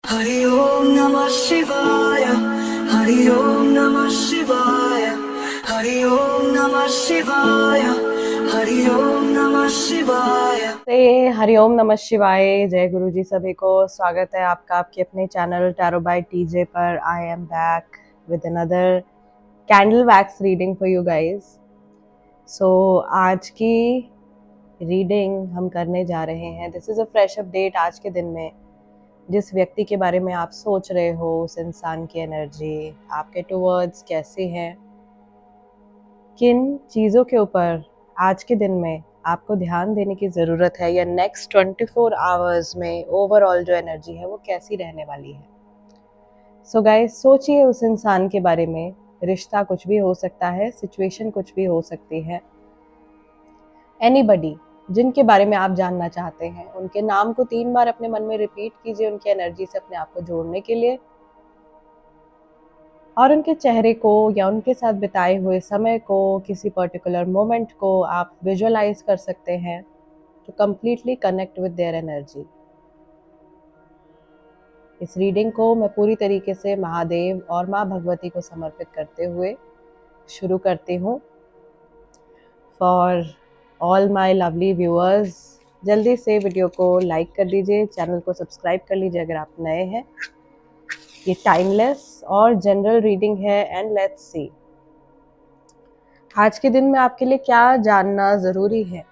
हरि ओम नमः शिवाय। हरि ओम नमः शिवाय। हरि ओम नमः शिवाय। हरि ओम नमः शिवाय। हरिओम नमः शिवाय। जय गुरु जी सभी को। स्वागत है आपका आपके अपने चैनल टैरो बाय टीजे पर। I am back with another candle wax reading for you guys. So आज की रीडिंग हम करने जा रहे हैं। This is a fresh update. आज के दिन में जिस व्यक्ति के बारे में आप सोच रहे हो, उस इंसान की एनर्जी आपके टुवर्ड्स कैसी है, किन चीज़ों के ऊपर आज के दिन में आपको ध्यान देने की ज़रूरत है, या नेक्स्ट 24 आवर्स में ओवरऑल जो एनर्जी है वो कैसी रहने वाली है। सो गाइस, सोचिए उस इंसान के बारे में। रिश्ता कुछ भी हो सकता है, सिचुएशन कुछ भी हो सकती है। एनीबडी जिनके बारे में आप जानना चाहते हैं, उनके नाम को 3 बार अपने मन में रिपीट कीजिए उनकी एनर्जी से अपने आप को जोड़ने के लिए, और उनके चेहरे को या उनके साथ बिताए हुए समय को, किसी पर्टिकुलर मोमेंट को आप विजुअलाइज कर सकते हैं to completely connect with their energy. इस रीडिंग को मैं पूरी तरीके से महादेव और माँ भगवती को समर्पित करते हुए शुरू करती हूँ। For all my lovely viewers, जल्दी से वीडियो को लाइक कर दीजिए, चैनल को सब्सक्राइब कर लीजिए अगर आप नए हैं। ये टाइमलेस और जनरल रीडिंग है, एंड लेट्स सी आज के दिन में आपके लिए क्या जानना ज़रूरी है,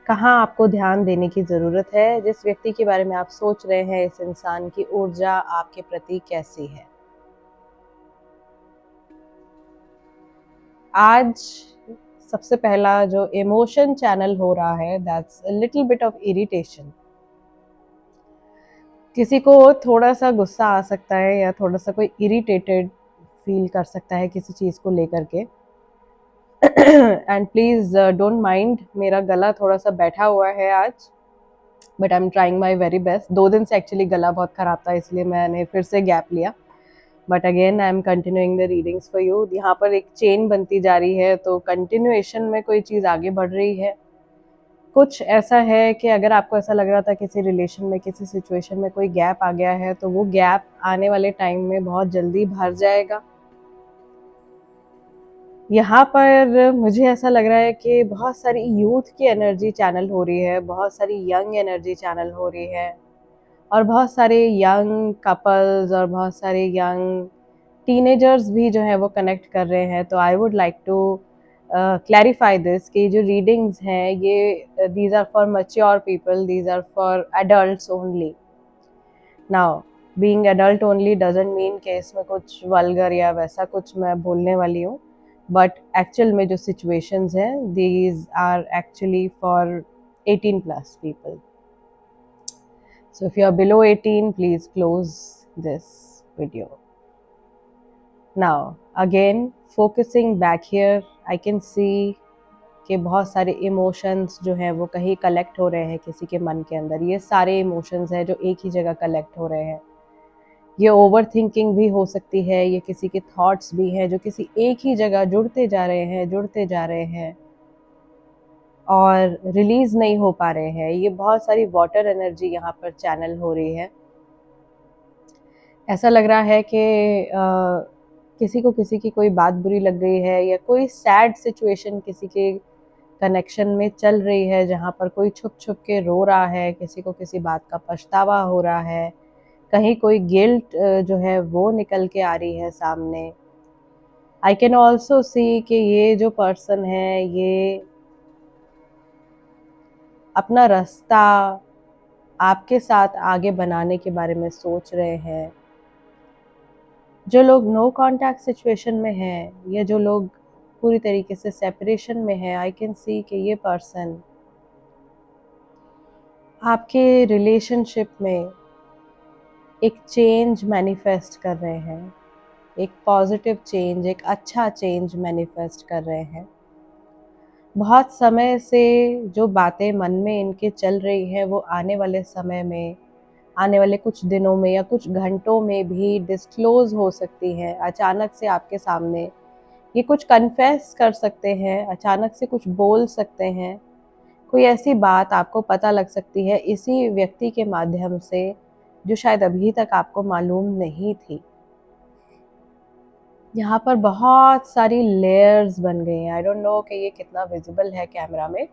कहाँ आपको ध्यान देने की ज़रूरत है, जिस व्यक्ति के बारे में आप सोच रहे हैं, इस इंसान की ऊर्जा आपके प्रति कैसी है। आज सबसे पहला जो इमोशन चैनल हो रहा है, that's a little bit of irritation. किसी को थोड़ा सा गुस्सा आ सकता है या थोड़ा सा कोई इरिटेटेड फील कर सकता है किसी चीज़ को लेकर के। एंड प्लीज़ डोंट माइंड, मेरा गला थोड़ा सा बैठा हुआ है आज, but I am trying my very best. 2 दिन से एक्चुअली गला बहुत ख़राब था, इसलिए मैंने फिर से गैप लिया, but again I am continuing the readings for you. यहाँ पर एक चेन बनती जा रही है, तो कंटिन्यूएशन में कोई चीज़ आगे बढ़ रही है। कुछ ऐसा है कि अगर आपको ऐसा लग रहा था किसी रिलेशन में, किसी सिचुएशन में कोई गैप आ गया है, तो वो गैप आने वाले टाइम में बहुत जल्दी भर जाएगा। यहाँ पर मुझे ऐसा लग रहा है कि बहुत सारी यूथ की एनर्जी चैनल हो रही है, बहुत सारी यंग एनर्जी चैनल हो रही है, और बहुत सारे यंग कपल्स और बहुत सारे यंग टीनेजर्स भी जो है वो कनेक्ट कर रहे हैं। तो I would like to clarify this कि जो रीडिंग्स हैं ये these are for mature people, these are for adults only. Now being adult only doesn't mean कि इसमें कुछ वल्गर या वैसा कुछ मैं बोलने वाली हूँ, बट एक्चुअल में जो सिचुएशंस हैं, these are actually for 18+ people. So if you are below 18, please close this video. Now again, focusing back here, I can see कि बहुत सारे इमोशंस जो हैं वो कहीं कलेक्ट हो रहे हैं किसी के मन के अंदर। ये सारे इमोशंस हैं जो एक ही जगह कलेक्ट हो रहे हैं। ये ओवर थिंकिंग भी हो सकती है, ये किसी के थॉट्स भी हैं जो किसी एक ही जगह जुड़ते जा रहे हैं, जुड़ते जा रहे हैं और रिलीज नहीं हो पा रहे हैं। ये बहुत सारी वाटर एनर्जी यहाँ पर चैनल हो रही है। ऐसा लग रहा है कि किसी को किसी की कोई बात बुरी लग गई है, या कोई सैड सिचुएशन किसी के कनेक्शन में चल रही है, जहाँ पर कोई छुप छुप के रो रहा है, किसी को किसी बात का पछतावा हो रहा है, कहीं कोई गिल्ट जो है वो निकल के आ रही है सामने। आई कैन ऑल्सो सी कि ये जो पर्सन है ये अपना रास्ता आपके साथ आगे बनाने के बारे में सोच रहे हैं। जो लोग नो कांटेक्ट सिचुएशन में हैं, या जो लोग पूरी तरीके से सेपरेशन में है, आई कैन सी कि ये पर्सन आपके रिलेशनशिप में एक चेंज मैनिफेस्ट कर रहे हैं, एक पॉजिटिव चेंज, एक अच्छा चेंज मैनिफेस्ट कर रहे हैं। बहुत समय से जो बातें मन में इनके चल रही हैं वो आने वाले समय में, आने वाले कुछ दिनों में या कुछ घंटों में भी डिस्क्लोज हो सकती है। अचानक से आपके सामने ये कुछ कन्फेस कर सकते हैं, अचानक से कुछ बोल सकते हैं। कोई ऐसी बात आपको पता लग सकती है इसी व्यक्ति के माध्यम से जो शायद अभी तक आपको मालूम नहीं थी। यहाँ पर बहुत सारी लेयर्स बन गई हैं। आई डोंट नो कि ये कितना विजिबल है कैमरा में,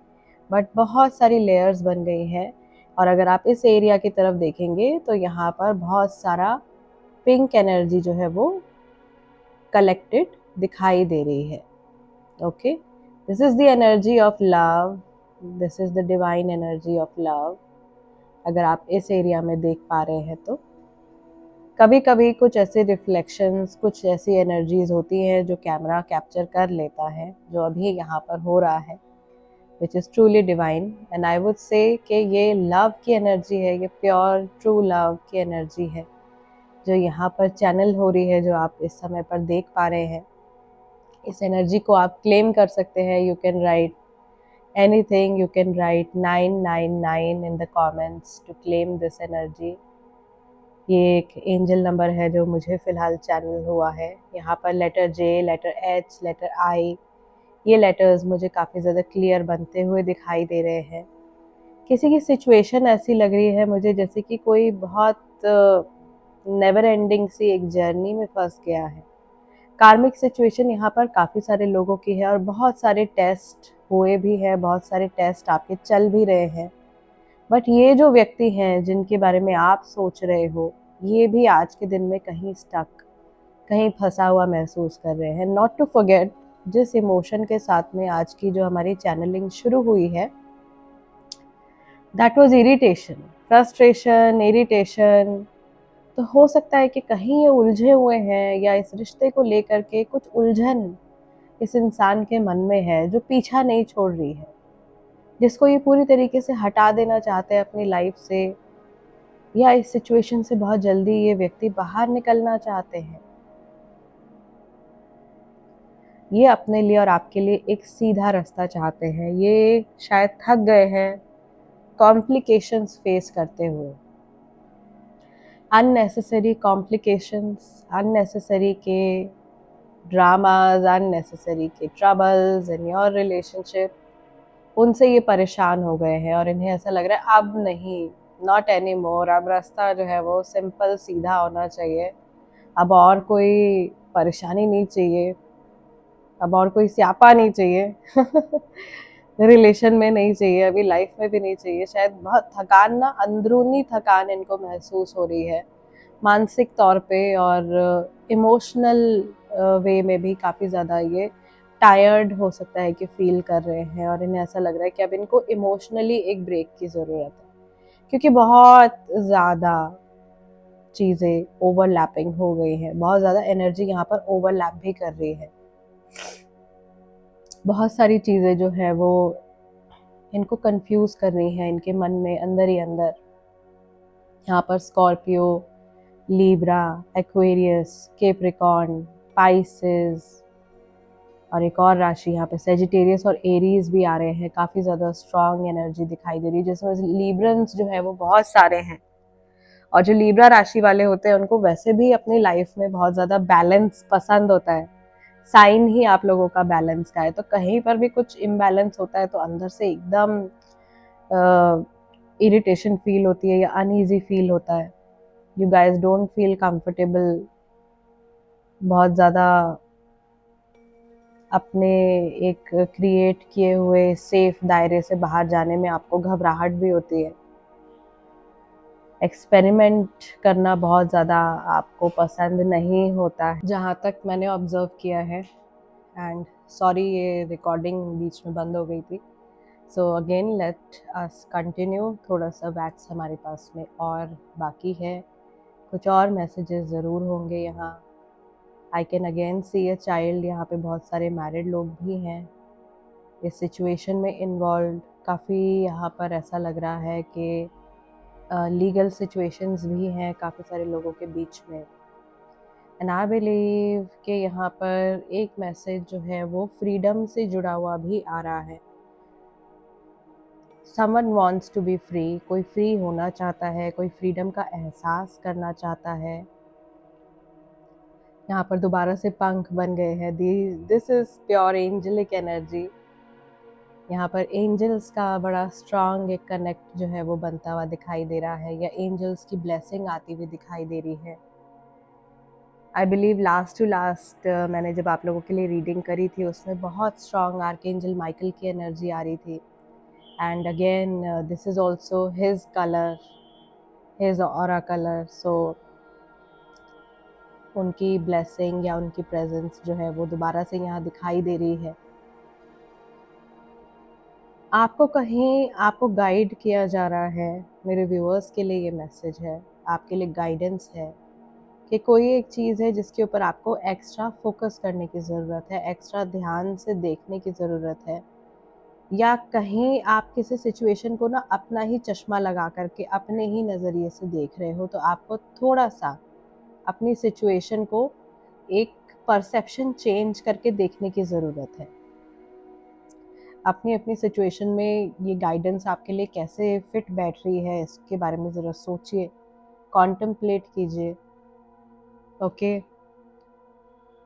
बट बहुत सारी लेयर्स बन गई हैं। और अगर आप इस एरिया की तरफ देखेंगे तो यहाँ पर बहुत सारा पिंक एनर्जी जो है वो कलेक्टेड दिखाई दे रही है। Okay, this is the energy of love, this is the divine energy of love. अगर आप इस एरिया में देख पा रहे हैं तो कभी कभी कुछ ऐसे रिफ्लेक्शंस, कुछ ऐसी एनर्जीज होती हैं जो कैमरा कैप्चर कर लेता है, जो अभी यहाँ पर हो रहा है, which is truly divine. And I would say कि ये लव की एनर्जी है, ये प्योर ट्रू लव की एनर्जी है जो यहाँ पर चैनल हो रही है, जो आप इस समय पर देख पा रहे हैं। इस एनर्जी को आप क्लेम कर सकते हैं। You can write anything, you can write 999 in the comments to claim this energy. ये एक एंजल नंबर है जो मुझे फ़िलहाल चैनल हुआ है। यहाँ पर लेटर जे, लेटर एच, लेटर आई, ये लेटर्स मुझे काफ़ी ज़्यादा क्लियर बनते हुए दिखाई दे रहे हैं। किसी की सिचुएशन ऐसी लग रही है मुझे जैसे कि कोई बहुत नेवर एंडिंग सी एक जर्नी में फंस गया है। कार्मिक सिचुएशन यहाँ पर काफ़ी सारे लोगों की है और बहुत सारे टेस्ट हुए भी हैं, बहुत सारे टेस्ट आपके चल भी रहे हैं। बट ये जो व्यक्ति हैं जिनके बारे में आप सोच रहे हो, ये भी आज के दिन में कहीं स्टक, कहीं फंसा हुआ महसूस कर रहे हैं। नॉट टू फॉरगेट, जिस इमोशन के साथ में आज की जो हमारी चैनलिंग शुरू हुई है, that was irritation, frustration, irritation. तो हो सकता है कि कहीं ये उलझे हुए हैं या इस रिश्ते को लेकर के कुछ उलझन इस इंसान के मन में है जो पीछा नहीं छोड़ रही है, जिसको ये पूरी तरीके से हटा देना चाहते हैं अपनी लाइफ से, या इस सिचुएशन से बहुत जल्दी ये व्यक्ति बाहर निकलना चाहते हैं। ये अपने लिए और आपके लिए एक सीधा रास्ता चाहते हैं। ये शायद थक गए हैं कॉम्प्लिकेशंस फेस करते हुए, अननेसेसरी कॉम्प्लिकेशंस, अननेसेसरी के ड्रामाज, अननेसेसरी के ट्रबल्स इन योर रिलेशनशिप, उनसे ये परेशान हो गए हैं और इन्हें ऐसा लग रहा है अब नहीं, नॉट एनी मोर। अब रास्ता जो है वो सिंपल सीधा होना चाहिए, अब और कोई परेशानी नहीं चाहिए, अब और कोई स्यापा नहीं चाहिए रिलेशन में नहीं चाहिए, अभी लाइफ में भी नहीं चाहिए। शायद बहुत थकान ना, अंदरूनी थकान इनको महसूस हो रही है, मानसिक तौर पे और इमोशनल वे में भी काफ़ी ज़्यादा ये टायर्ड हो सकता है कि फील कर रहे हैं। और इन्हें ऐसा लग रहा है कि अब इनको इमोशनली एक ब्रेक की ज़रूरत है, क्योंकि बहुत ज़्यादा चीज़ें ओवरलैपिंग हो गई हैं, बहुत ज़्यादा एनर्जी यहाँ पर ओवरलैप भी कर रही है। बहुत सारी चीज़ें जो है वो इनको कंफ्यूज कर रही हैं इनके मन में, अंदर ही अंदर। यहाँ पर Scorpio, Libra, Aquarius, Capricorn, Pisces और एक और राशि यहाँ पे सेजिटेरियस और एरीज भी आ रहे हैं। काफ़ी ज़्यादा स्ट्रॉन्ग एनर्जी दिखाई दे रही है, जिसमें लीब्रंस जो है वो बहुत सारे हैं। और जो लीब्रा राशि वाले होते हैं उनको वैसे भी अपनी लाइफ में बहुत ज़्यादा बैलेंस पसंद होता है। साइन ही आप लोगों का बैलेंस का है, तो कहीं पर भी कुछ इम्बैलेंस होता है तो अंदर से एकदम इरिटेशन फील होती है या अनईजी फील होता है। You guys don't feel comfortable, बहुत ज़्यादा अपने एक क्रिएट किए हुए सेफ दायरे से बाहर जाने में आपको घबराहट भी होती है। एक्सपेरिमेंट करना बहुत ज़्यादा आपको पसंद नहीं होता है, जहाँ तक मैंने ऑब्ज़र्व किया है। एंड सॉरी, ये रिकॉर्डिंग बीच में बंद हो गई थी। So again let us continue. थोड़ा सा वैक्स हमारे पास में और बाकी है, कुछ और मैसेजेस ज़रूर होंगे यहाँ। I can again see a child, यहाँ पे बहुत सारे मैरिड लोग भी हैं इस सिचुएशन में इन्वॉल्व। काफ़ी यहाँ पर ऐसा लग रहा है कि लीगल सिचुएशंस भी हैं काफ़ी सारे लोगों के बीच में। एंड आई बिलीव कि यहाँ पर एक मैसेज जो है वो फ्रीडम से जुड़ा हुआ भी आ रहा है। Someone wants to be free, कोई फ्री होना चाहता है, कोई फ्रीडम का एहसास करना चाहता है। यहाँ पर दोबारा से पंख बन गए हैं। This is pure angelic energy. यहाँ पर एंजल्स का बड़ा स्ट्रांग एक कनेक्ट जो है वो बनता हुआ दिखाई दे रहा है, या एंजल्स की ब्लेसिंग आती हुई दिखाई दे रही है। I believe last to last मैंने जब आप लोगों के लिए रीडिंग करी थी उसमें बहुत स्ट्रांग आर्कएंजल माइकल की एनर्जी आ रही थी। And again this is also his colour, his aura colour. So उनकी ब्लेसिंग या उनकी प्रेजेंस जो है वो दोबारा से यहाँ दिखाई दे रही है। आपको कहीं आपको गाइड किया जा रहा है। मेरे व्यूअर्स के लिए ये मैसेज है, आपके लिए गाइडेंस है कि कोई एक चीज़ है जिसके ऊपर आपको एक्स्ट्रा फोकस करने की ज़रूरत है, एक्स्ट्रा ध्यान से देखने की ज़रूरत है, या कहीं आप किसी सिचुएशन को ना अपना ही चश्मा लगा करके अपने ही नज़रिए से देख रहे हो, तो आपको थोड़ा सा अपनी सिचुएशन को एक परसेप्शन चेंज करके देखने की ज़रूरत है। अपनी अपनी सिचुएशन में ये गाइडेंस आपके लिए कैसे फिट बैठ रही है, इसके बारे में ज़रा सोचिए, कॉन्टम्पलेट कीजिए। ओके,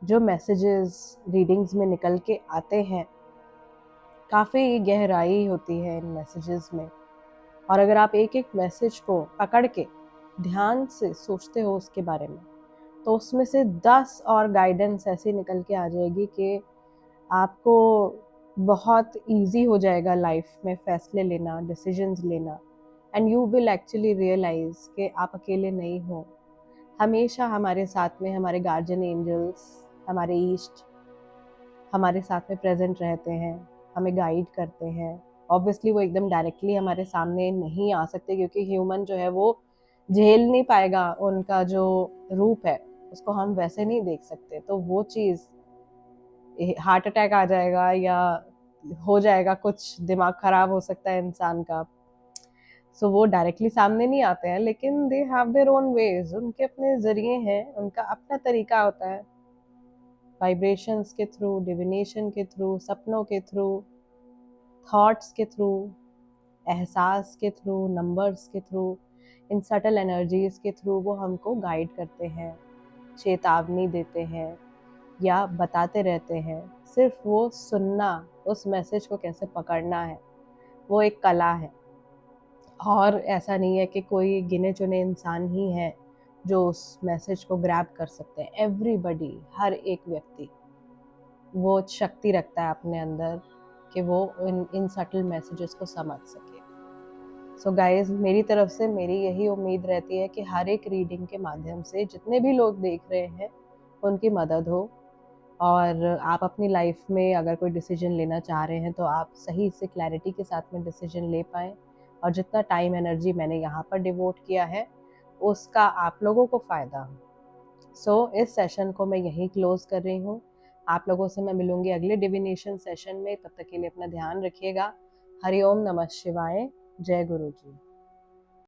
जो मैसेजेस रीडिंग्स में निकल के आते हैं, काफ़ी गहराई होती है इन मैसेजेस में, और अगर आप एक एक मैसेज को पकड़ के ध्यान से सोचते हो उसके बारे में, तो उसमें से 10 और गाइडेंस ऐसी निकल के आ जाएगी कि आपको बहुत इजी हो जाएगा लाइफ में फैसले लेना, डिसीजंस लेना, and you will actually realise कि आप अकेले नहीं हो। हमेशा हमारे साथ में हमारे गार्जियन एंजल्स, हमारे ईस्ट हमारे साथ में प्रेजेंट रहते हैं, हमें गाइड करते हैं। ऑब्वियसली वो एकदम डायरेक्टली हमारे सामने नहीं आ सकते, क्योंकि ह्यूमन जो है वो झेल नहीं पाएगा उनका जो रूप है, उसको हम वैसे नहीं देख सकते। तो वो चीज़, हार्ट अटैक आ जाएगा या हो जाएगा कुछ, दिमाग खराब हो सकता है इंसान का। सो वो डायरेक्टली सामने नहीं आते हैं, लेकिन they have their own ways, उनके अपने जरिए हैं, उनका अपना तरीका होता है। वाइब्रेशंस के थ्रू, डिविनेशन के थ्रू, सपनों के थ्रू, थॉट्स के थ्रू, एहसास के थ्रू, नंबर्स के थ्रू, इन सटल एनर्जीज के थ्रू वो हमको गाइड करते हैं, चेतावनी देते हैं या बताते रहते हैं। सिर्फ वो सुनना, उस मैसेज को कैसे पकड़ना है, वो एक कला है। और ऐसा नहीं है कि कोई गिने चुने इंसान ही है जो उस मैसेज को ग्रैब कर सकते हैं। एवरीबडी, हर एक व्यक्ति वो शक्ति रखता है अपने अंदर कि वो इन सटल मैसेजेस को समझ सके। सो गाइज, मेरी तरफ से मेरी यही उम्मीद रहती है कि हर एक रीडिंग के माध्यम से जितने भी लोग देख रहे हैं उनकी मदद हो, और आप अपनी लाइफ में अगर कोई डिसीजन लेना चाह रहे हैं तो आप सही से क्लैरिटी के साथ में डिसीजन ले पाएँ, और जितना टाइम एनर्जी मैंने यहाँ पर डिवोट किया है उसका आप लोगों को फ़ायदा हो। सो इस सेशन को मैं यहीं क्लोज़ कर रही हूँ। आप लोगों से मैं मिलूँगी अगले डिविनेशन सेशन में। तब तक के लिए अपना ध्यान रखिएगा। हरि ओम नमः शिवाय। जय गुरु जी।